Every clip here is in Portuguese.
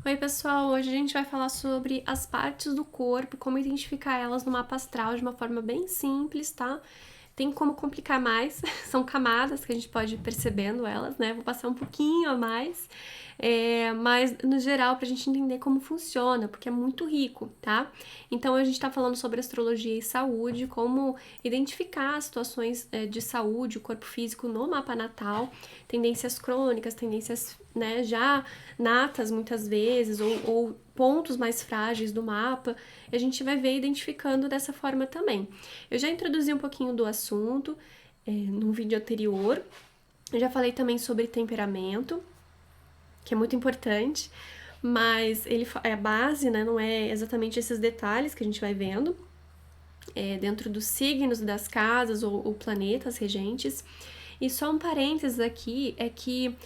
Oi, pessoal! Hoje a gente vai falar sobre as partes do corpo, como identificar elas no mapa astral de uma forma bem simples, tá? Tem como complicar mais, são camadas que a gente pode ir percebendo elas, né? Vou passar um pouquinho a mais, mas no geral, pra gente entender como funciona, porque é muito rico, tá? Então a gente tá falando sobre astrologia e saúde, como identificar as situações de saúde, o corpo físico no mapa natal, tendências crônicas, tendências, né, já natas muitas vezes, ou pontos mais frágeis do mapa, a gente vai ver identificando dessa forma também. Eu já introduzi um pouquinho do assunto num vídeo anterior, eu já falei também sobre temperamento, que é muito importante, mas ele é a base, né, não é exatamente esses detalhes que a gente vai vendo, dentro dos signos das casas ou planetas regentes. E só um parênteses aqui é que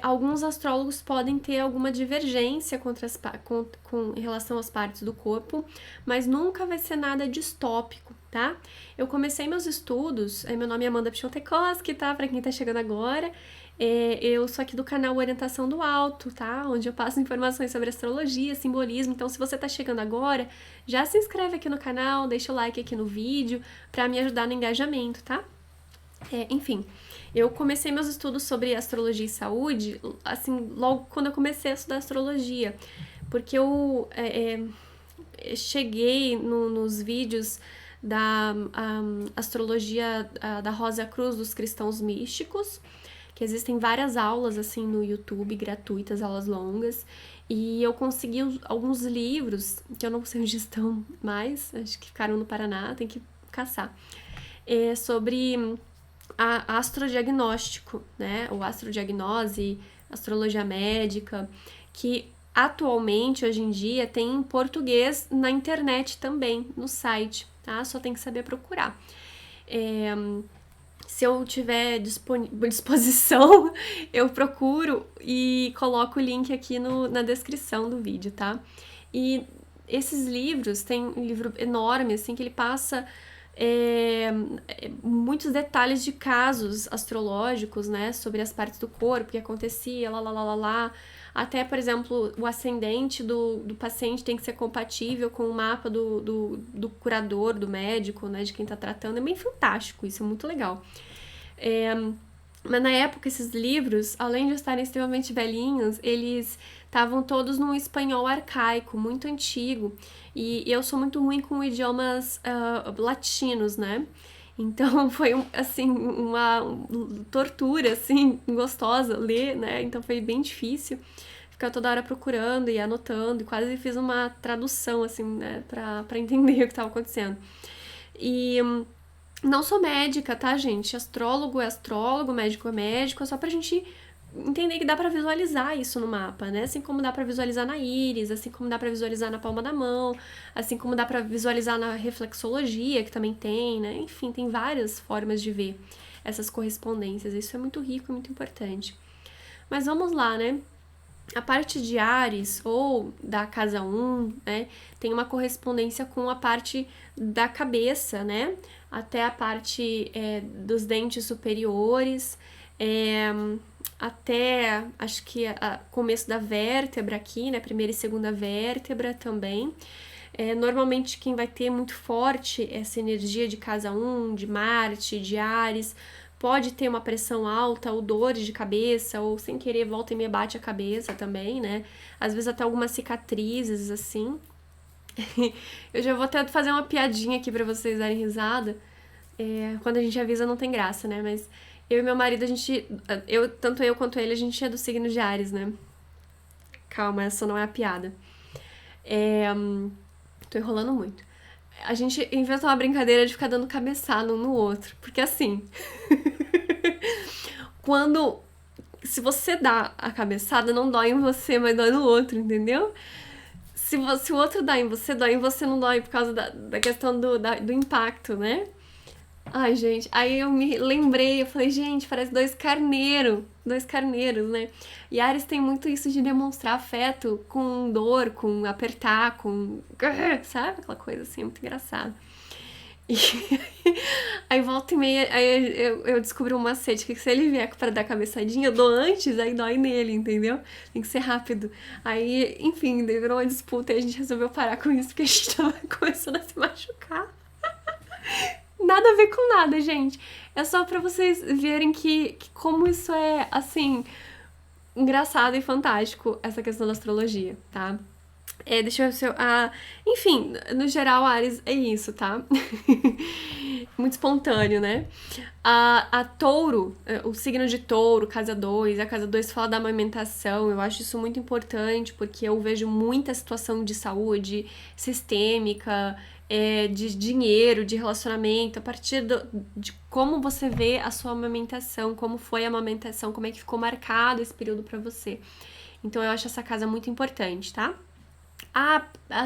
alguns astrólogos podem ter alguma divergência com relação às partes do corpo, mas nunca vai ser nada distópico, tá? Eu comecei meus estudos, meu nome é Amanda Pichontekoski, tá? Pra quem tá chegando agora. Eu sou aqui do canal Orientação do Alto, tá? Onde eu passo informações sobre astrologia, simbolismo. Então, se você tá chegando agora, já se inscreve aqui no canal, deixa o like aqui no vídeo pra me ajudar no engajamento, tá? Enfim, eu comecei meus estudos sobre astrologia e saúde, assim, logo quando eu comecei a estudar astrologia, porque eu cheguei nos vídeos da astrologia da Rosa Cruz dos cristãos místicos, que existem várias aulas assim no YouTube, gratuitas, aulas longas, e eu consegui alguns livros, que eu não sei onde estão mais, acho que ficaram no Paraná, tem que caçar, sobre astrodiagnóstico, né? O astrodiagnose, astrologia médica, que atualmente, hoje em dia, tem em português na internet também, no site, tá? Só tem que saber procurar. Se eu tiver disposição, eu procuro e coloco o link aqui na descrição do vídeo, tá? E esses livros, tem um livro enorme, assim, que ele passa muitos detalhes de casos astrológicos, né, sobre as partes do corpo, que acontecia, lá. Até, por exemplo, o ascendente do paciente tem que ser compatível com o mapa do curador, do médico, né, de quem tá tratando. É bem fantástico, isso é muito legal. Mas na época, esses livros, além de estarem extremamente velhinhos, eles estavam todos num espanhol arcaico, muito antigo. E eu sou muito ruim com idiomas latinos, né? Então foi assim, uma tortura assim, gostosa ler, né? Então foi bem difícil ficar toda hora procurando e anotando, e quase fiz uma tradução assim, né, pra entender o que estava acontecendo. E não sou médica, tá, gente? Astrólogo é astrólogo, médico é médico, é só pra gente entender que dá pra visualizar isso no mapa, né? Assim como dá pra visualizar na íris, assim como dá pra visualizar na palma da mão, assim como dá pra visualizar na reflexologia, que também tem, né? Enfim, tem várias formas de ver essas correspondências. Isso é muito rico e muito importante. Mas vamos lá, né? A parte de Áries, ou da casa 1, né, tem uma correspondência com a parte da cabeça, né, até a parte dos dentes superiores, até, acho que começo da vértebra aqui, né, primeira e segunda vértebra também. Normalmente quem vai ter muito forte essa energia de casa 1, de Marte, de Áries, pode ter uma pressão alta, ou dores de cabeça, ou sem querer volta e meia bate a cabeça também, né? Às vezes até algumas cicatrizes, assim. Eu já vou até fazer uma piadinha aqui pra vocês darem risada. Quando a gente avisa não tem graça, né? Mas eu e meu marido, tanto eu quanto ele, a gente é do signo de Áries, né? Calma, essa não é a piada. Tô enrolando muito. A gente inventou uma brincadeira de ficar dando cabeçada um no outro. Porque assim, quando. Se você dá a cabeçada, não dói em você, mas dói no outro, entendeu? Se o outro dá em você, dói em você, não dói por causa da questão do impacto, né? Ai, gente, aí eu me lembrei, eu falei, gente, parece dois carneiros, né? E Ares tem muito isso de demonstrar afeto com dor, com apertar, com... sabe? Aquela coisa assim, muito engraçada. E aí volta e meia, aí eu descobri um macete, que se ele vier pra dar cabeçadinha, eu dou antes, aí dói nele, entendeu? Tem que ser rápido. Aí, enfim, daí virou uma disputa e a gente resolveu parar com isso, porque a gente tava começando a se machucar. Nada a ver com nada, gente. É só pra vocês verem que como isso é, assim, engraçado e fantástico, essa questão da astrologia, tá? Deixa eu ver se eu. Enfim, no geral, Ares é isso, tá? Muito espontâneo, né? A touro, o signo de touro, casa 2, a casa 2 fala da amamentação. Eu acho isso muito importante porque eu vejo muita situação de saúde sistêmica, de dinheiro, de relacionamento, a partir de como você vê a sua amamentação, como foi a amamentação, como é que ficou marcado esse período pra você. Então eu acho essa casa muito importante, tá?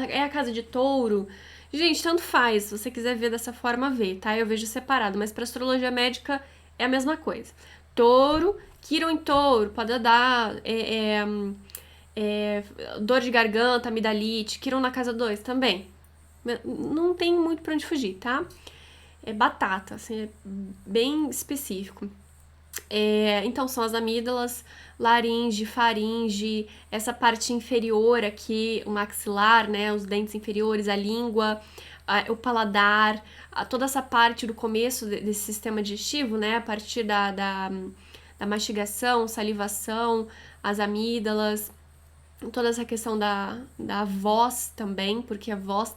É a casa de touro. Gente, tanto faz. Se você quiser ver dessa forma, vê, tá? Eu vejo separado, mas pra astrologia médica é a mesma coisa. Touro, Quiron em touro, pode dar dor de garganta, amidalite, Quiron na casa 2 também. Não tem muito pra onde fugir, tá? É batata, assim, é bem específico. Então, são as amígdalas, laringe, faringe, essa parte inferior aqui, o maxilar, né, os dentes inferiores, a língua, o paladar, toda essa parte do começo desse sistema digestivo, né, a partir da mastigação, salivação, as amígdalas, toda essa questão da voz também, porque a voz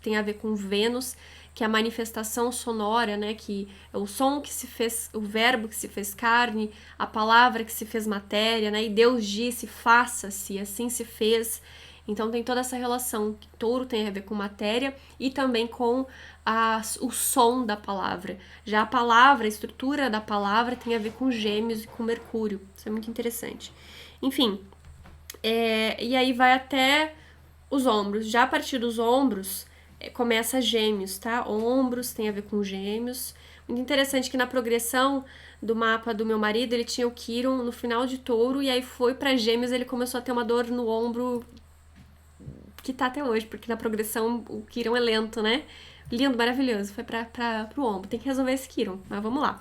tem a ver com Vênus, que é a manifestação sonora, né, que é o som que se fez, o verbo que se fez carne, a palavra que se fez matéria, né, e Deus disse, faça-se, assim se fez. Então tem toda essa relação, que touro tem a ver com matéria e também com o som da palavra. Já a palavra, a estrutura da palavra tem a ver com Gêmeos e com Mercúrio. Isso é muito interessante. Enfim, e aí vai até os ombros. Já a partir dos ombros, começa Gêmeos, tá? Ombros tem a ver com Gêmeos. Muito interessante que na progressão do mapa do meu marido, ele tinha o Quiron no final de touro, e aí foi pra Gêmeos, ele começou a ter uma dor no ombro que tá até hoje, porque na progressão o Quiron é lento, né? Lindo, maravilhoso. Foi pro ombro. Tem que resolver esse Quiron, mas vamos lá.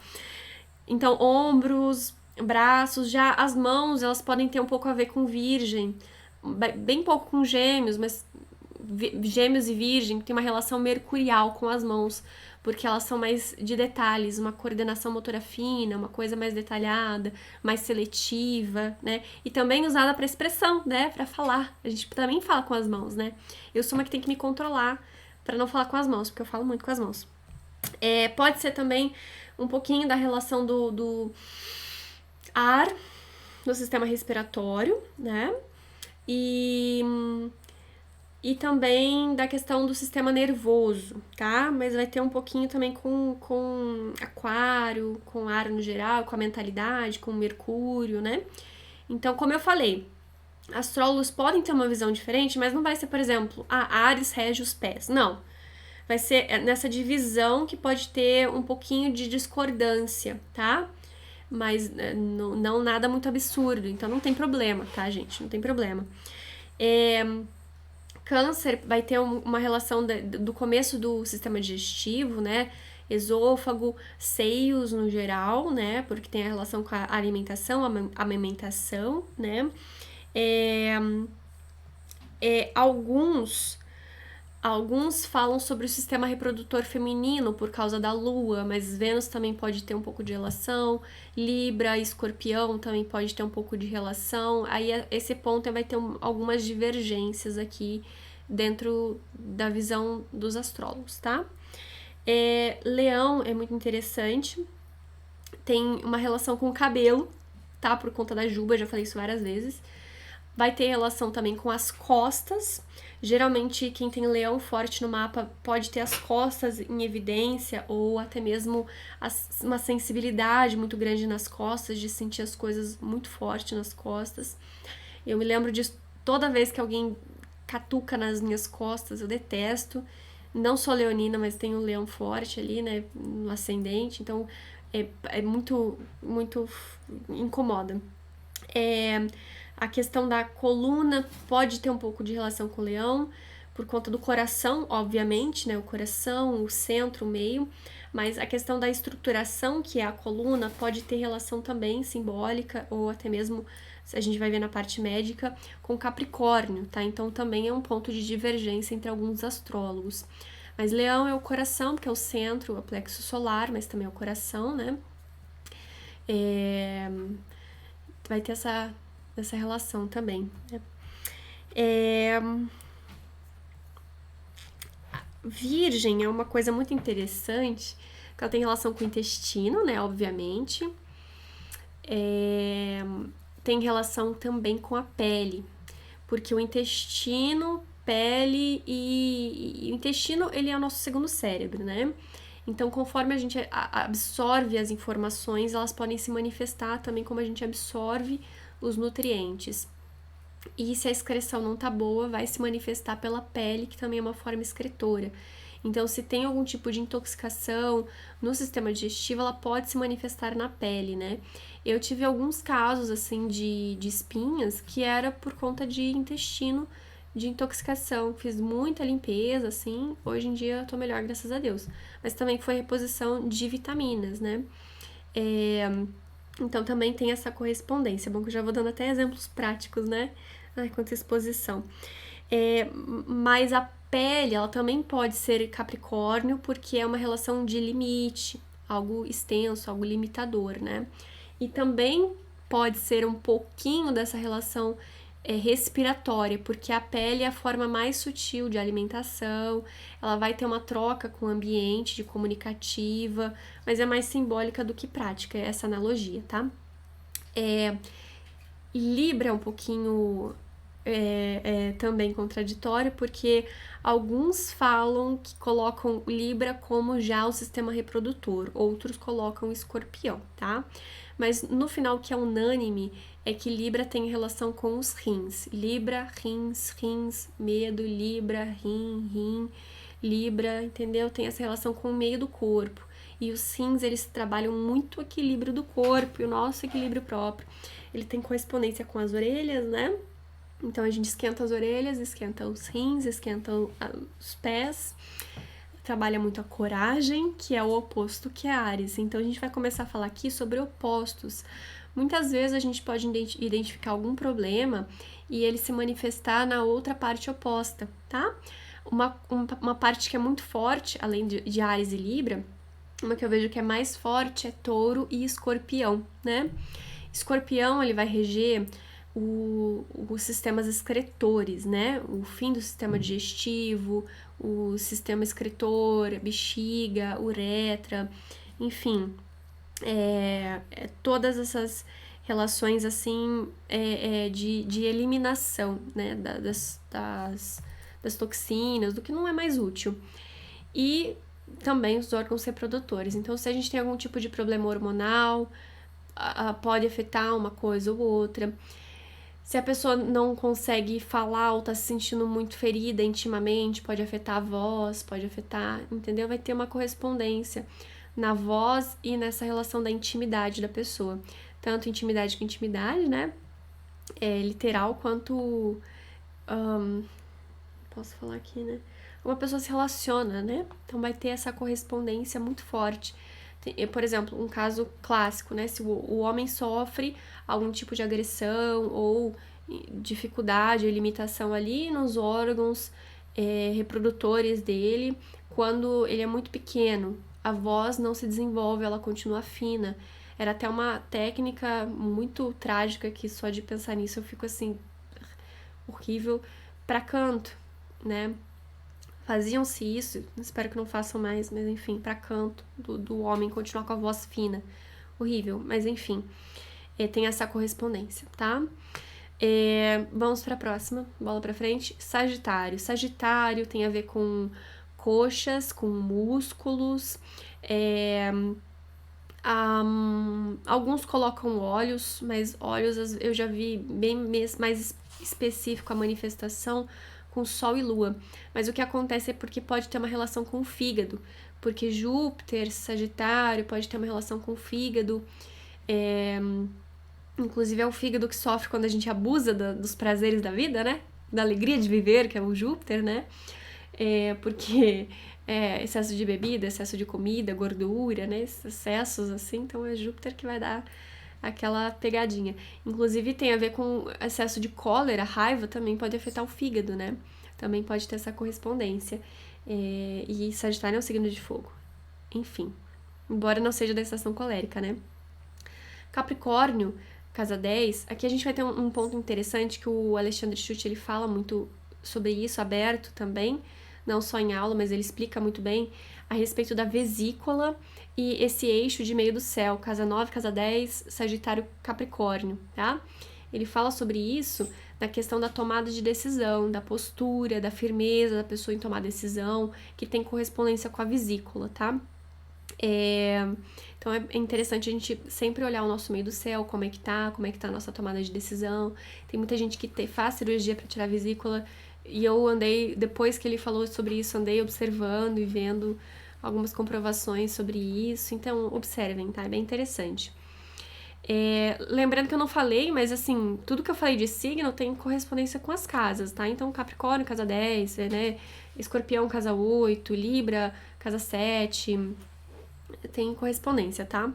Então, ombros, braços, já as mãos, elas podem ter um pouco a ver com virgem, bem pouco com gêmeos, mas gêmeos e virgem tem uma relação mercurial com as mãos, porque elas são mais de detalhes, uma coordenação motora fina, uma coisa mais detalhada, mais seletiva, né? E também usada para expressão, né? Para falar. A gente também fala com as mãos, né? Eu sou uma que tem que me controlar para não falar com as mãos, porque eu falo muito com as mãos. Pode ser também um pouquinho da relação do ar no sistema respiratório, né? E também da questão do sistema nervoso, tá? Mas vai ter um pouquinho também com aquário, com ar no geral, com a mentalidade, com Mercúrio, né? Então, como eu falei, astrólogos podem ter uma visão diferente, mas não vai ser, por exemplo, Áries rege os pés. Não. Vai ser nessa divisão que pode ter um pouquinho de discordância, tá? Mas não nada muito absurdo, então não tem problema, tá, gente? Não tem problema. Câncer vai ter uma relação do começo do sistema digestivo, né? Esôfago, seios no geral, né? Porque tem a relação com a alimentação, a amamentação, né? Alguns falam sobre o sistema reprodutor feminino por causa da lua, mas Vênus também pode ter um pouco de relação, Libra, Escorpião também pode ter um pouco de relação. Aí esse ponto vai ter algumas divergências aqui dentro da visão dos astrólogos, tá? Leão é muito interessante, tem uma relação com o cabelo, tá? Por conta da juba, já falei isso várias vezes. Vai ter relação também com as costas. Geralmente, quem tem leão forte no mapa pode ter as costas em evidência ou até mesmo uma sensibilidade muito grande nas costas, de sentir as coisas muito forte nas costas. Eu me lembro disso toda vez que alguém catuca nas minhas costas, eu detesto. Não sou leonina, mas tenho um leão forte ali, né, no ascendente, então é muito, muito incomoda. A questão da coluna pode ter um pouco de relação com o leão, por conta do coração, obviamente, né? O coração, o centro, o meio, mas a questão da estruturação, que é a coluna, pode ter relação também simbólica, ou até mesmo, se a gente vai ver na parte médica, com Capricórnio, tá? Então também é um ponto de divergência entre alguns astrólogos. Mas Leão é o coração, porque é o centro, é o plexo solar, mas também é o coração, né? Vai ter essa relação também, né? Virgem é uma coisa muito interessante, que ela tem relação com o intestino, né? Obviamente. Tem relação também com a pele, porque o intestino, pele e o intestino, ele é o nosso segundo cérebro, né? Então, conforme a gente absorve as informações, elas podem se manifestar também como a gente absorve os nutrientes. E se a excreção não tá boa, vai se manifestar pela pele, que também é uma forma excretora. Então, se tem algum tipo de intoxicação no sistema digestivo, ela pode se manifestar na pele, né? Eu tive alguns casos, assim, de espinhas que era por conta de intestino, de intoxicação. Fiz muita limpeza, assim, hoje em dia eu tô melhor, graças a Deus. Mas também foi reposição de vitaminas, né? Então também tem essa correspondência. Bom que eu já vou dando até exemplos práticos, né? Ai, quanta exposição. Mas a pele, ela também pode ser Capricórnio, porque é uma relação de limite, algo extenso, algo limitador, né? E também pode ser um pouquinho dessa relação respiratória, porque a pele é a forma mais sutil de alimentação, ela vai ter uma troca com o ambiente, de comunicativa, mas é mais simbólica do que prática, essa analogia, tá? Libra é um pouquinho também contraditório, porque alguns falam que colocam Libra como já o sistema reprodutor, outros colocam Escorpião, tá? Mas no final, o que é unânime é que Libra tem relação com os rins. Libra, rins, medo, Libra, rim, Libra, entendeu? Tem essa relação com o meio do corpo. E os rins, eles trabalham muito o equilíbrio do corpo e o nosso equilíbrio próprio. Ele tem correspondência com as orelhas, né? Então a gente esquenta as orelhas, esquenta os rins, esquenta os pés. Trabalha muito a coragem, que é o oposto que é Áries. Então a gente vai começar a falar aqui sobre opostos. Muitas vezes a gente pode identificar algum problema e ele se manifestar na outra parte oposta, tá? Uma parte que é muito forte, além de Áries e Libra, uma que eu vejo que é mais forte é Touro e Escorpião, né? Escorpião, ele vai reger os sistemas excretores, né? O fim do sistema digestivo, o sistema excretor, bexiga, uretra, enfim, todas essas relações assim de eliminação, né? Das toxinas, do que não é mais útil. E também os órgãos reprodutores. Então, se a gente tem algum tipo de problema hormonal, pode afetar uma coisa ou outra. Se a pessoa não consegue falar ou tá se sentindo muito ferida intimamente, pode afetar a voz, pode afetar, entendeu? Vai ter uma correspondência na voz e nessa relação da intimidade da pessoa. Tanto intimidade com intimidade, né? Literal, quanto... posso falar aqui, né? Uma pessoa se relaciona, né? Então vai ter essa correspondência muito forte. Por exemplo, um caso clássico, né? Se o homem sofre algum tipo de agressão ou dificuldade ou limitação ali nos órgãos reprodutores dele, quando ele é muito pequeno, a voz não se desenvolve, ela continua fina. Era até uma técnica muito trágica que só de pensar nisso eu fico assim, horrível, para canto, né? Faziam-se isso, espero que não façam mais, mas enfim, para canto, do homem continuar com a voz fina. Horrível, mas enfim, tem essa correspondência, tá? Vamos para a próxima, bola para frente. Sagitário. Sagitário tem a ver com coxas, com músculos. Alguns colocam olhos, mas olhos eu já vi bem mais específico a manifestação com Sol e Lua. Mas o que acontece é porque pode ter uma relação com o fígado, porque Júpiter, Sagitário, pode ter uma relação com o fígado. Inclusive é o fígado que sofre quando a gente abusa dos prazeres da vida, né? da alegria de viver, que é o Júpiter, né? Porque excesso de bebida, excesso de comida, gordura, né? Esses excessos, assim, então é Júpiter que vai dar aquela pegadinha. Inclusive tem a ver com excesso de cólera, raiva também pode afetar o fígado, né? Também pode ter essa correspondência. E Sagitário é um signo de fogo. Enfim, embora não seja da estação colérica, né? Capricórnio, casa 10, aqui a gente vai ter um ponto interessante que o Alexandre Schutt, ele fala muito sobre isso, aberto também, não só em aula, mas ele explica muito bem a respeito da vesícula e esse eixo de meio do céu, casa 9, casa 10, Sagitário, Capricórnio, tá? Ele fala sobre isso na questão da tomada de decisão, da postura, da firmeza da pessoa em tomar decisão, que tem correspondência com a vesícula, tá? Então é interessante a gente sempre olhar o nosso meio do céu, como é que tá a nossa tomada de decisão. Tem muita gente que faz cirurgia para tirar a vesícula, e eu andei, depois que ele falou sobre isso, andei observando e vendo algumas comprovações sobre isso, então observem, tá? É bem interessante. Lembrando que eu não falei, mas assim, tudo que eu falei de signo tem correspondência com as casas, tá? Então Capricórnio, casa 10, né? Escorpião, casa 8, Libra, casa 7, tem correspondência, tá?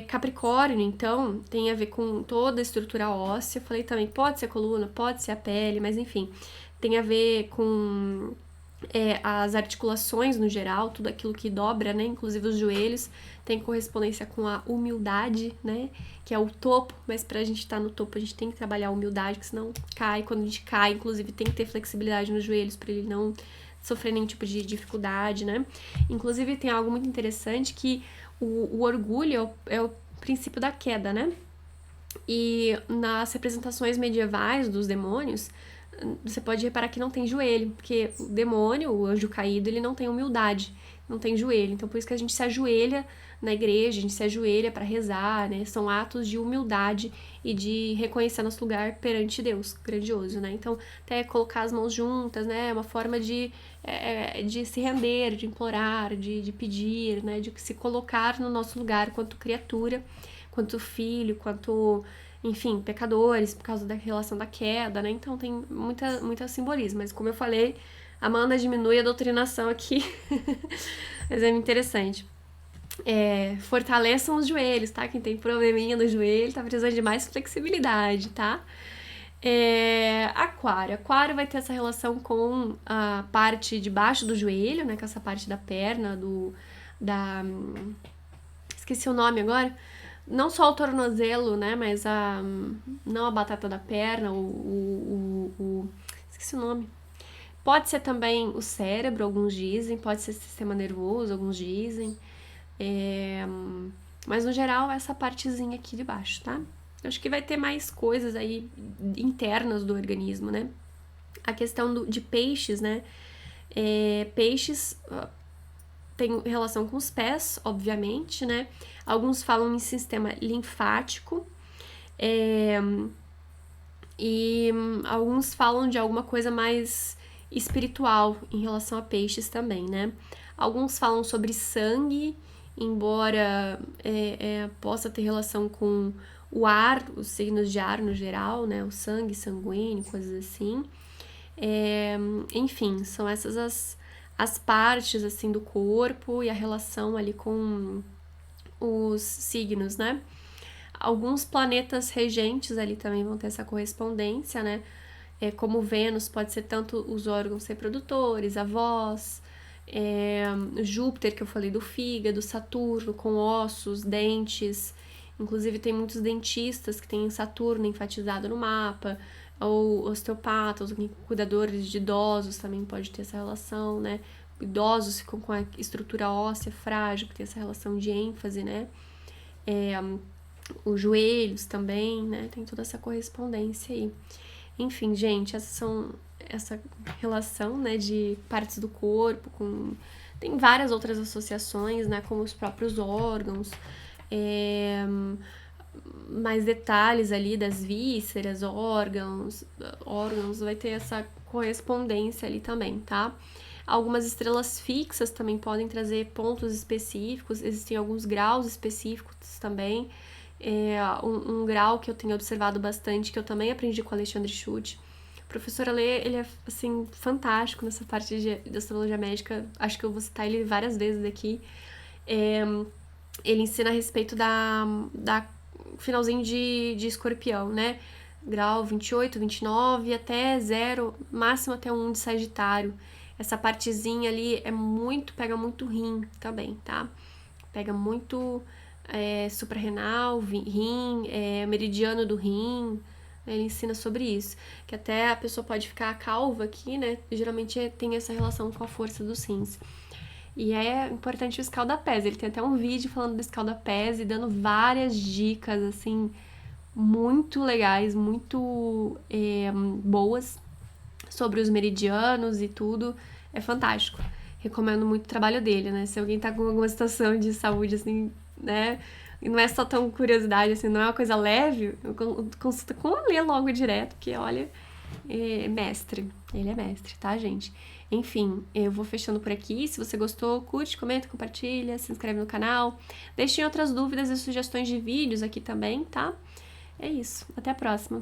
Capricórnio, então, tem a ver com toda a estrutura óssea. Eu falei também, pode ser a coluna, pode ser a pele, mas enfim, tem a ver com as articulações no geral, tudo aquilo que dobra, né? Inclusive os joelhos, tem correspondência com a humildade, né? Que é o topo, mas pra gente estar no topo, a gente tem que trabalhar a humildade, porque senão cai. Quando a gente cai, inclusive, tem que ter flexibilidade nos joelhos para ele não sofrer nenhum tipo de dificuldade, né? Inclusive, tem algo muito interessante que o orgulho é o princípio da queda, né? E nas representações medievais dos demônios, você pode reparar que não tem joelho, porque o demônio, o anjo caído, ele não tem humildade, não tem joelho. Então, por isso que a gente se ajoelha na igreja, a gente se ajoelha para rezar, né? São atos de humildade e de reconhecer nosso lugar perante Deus, grandioso, né? Então, até colocar as mãos juntas, né? É uma forma de se render, de implorar, de pedir, né? De se colocar no nosso lugar quanto criatura, quanto filho, quanto, enfim, pecadores, por causa da relação da queda, né? Então tem muita simbolismo, mas como eu falei, a Amanda diminui a doutrinação aqui, mas é interessante. Fortaleçam os joelhos, tá? Quem tem probleminha no joelho tá precisando de mais flexibilidade, tá? Aquário vai ter essa relação com a parte de baixo do joelho, né? Com essa parte da perna, esqueci o nome agora. Não só o tornozelo, né? Mas não a batata da perna, esqueci o nome. Pode ser também o cérebro, alguns dizem. Pode ser sistema nervoso, alguns dizem. Mas no geral, essa partezinha aqui de baixo, tá? Acho que vai ter mais coisas aí internas do organismo, né? A questão de peixes, né? Peixes tem relação com os pés, obviamente, né? Alguns falam em sistema linfático, e alguns falam de alguma coisa mais espiritual em relação a peixes também, né? Alguns falam sobre sangue, embora possa ter relação com o ar, os signos de ar no geral, né? O sangue, sanguíneo, coisas assim. Enfim, são essas as partes, assim, do corpo e a relação ali com os signos, né? Alguns planetas regentes ali também vão ter essa correspondência, né? Como Vênus pode ser tanto os órgãos reprodutores, a voz, Júpiter, que eu falei do fígado, Saturno com ossos, dentes. Inclusive tem muitos dentistas que têm Saturno enfatizado no mapa, ou osteopatas, cuidadores de idosos também pode ter essa relação, né? Idosos ficam com a estrutura óssea frágil, que tem essa relação de ênfase, né? Os joelhos também, né? Tem toda essa correspondência aí. Enfim, gente, essa relação, né, de partes do corpo com... Tem várias outras associações, né, como os próprios órgãos, mais detalhes ali das vísceras, órgãos, vai ter essa correspondência ali também, tá? Algumas estrelas fixas também podem trazer pontos específicos, existem alguns graus específicos também. Um grau que eu tenho observado bastante, que eu também aprendi com o Alexandre Schutt, professor Alê, ele é, assim, fantástico nessa parte de astrologia médica. Acho que eu vou citar ele várias vezes aqui. É, ele ensina a respeito da finalzinho de escorpião, né? Grau 28, 29, até 0, máximo até 1 de Sagitário. Essa partezinha ali pega muito rim também, tá? Pega muito suprarrenal, rim, meridiano do rim. Ele ensina sobre isso. Que até a pessoa pode ficar calva aqui, né? Geralmente tem essa relação com a força dos rins. E é importante o escaldapés. Ele tem até um vídeo falando do escaldapés e dando várias dicas, assim, muito legais, muito boas sobre os meridianos e tudo. É fantástico. Recomendo muito o trabalho dele, né? Se alguém tá com alguma situação de saúde, assim, né? E não é só tão curiosidade, assim, não é uma coisa leve, consulta com o Alê logo direto, porque, olha, mestre. Ele é mestre, tá, gente? Enfim, eu vou fechando por aqui. Se você gostou, curte, comenta, compartilha, se inscreve no canal. Deixem outras dúvidas e sugestões de vídeos aqui também, tá? É isso. Até a próxima.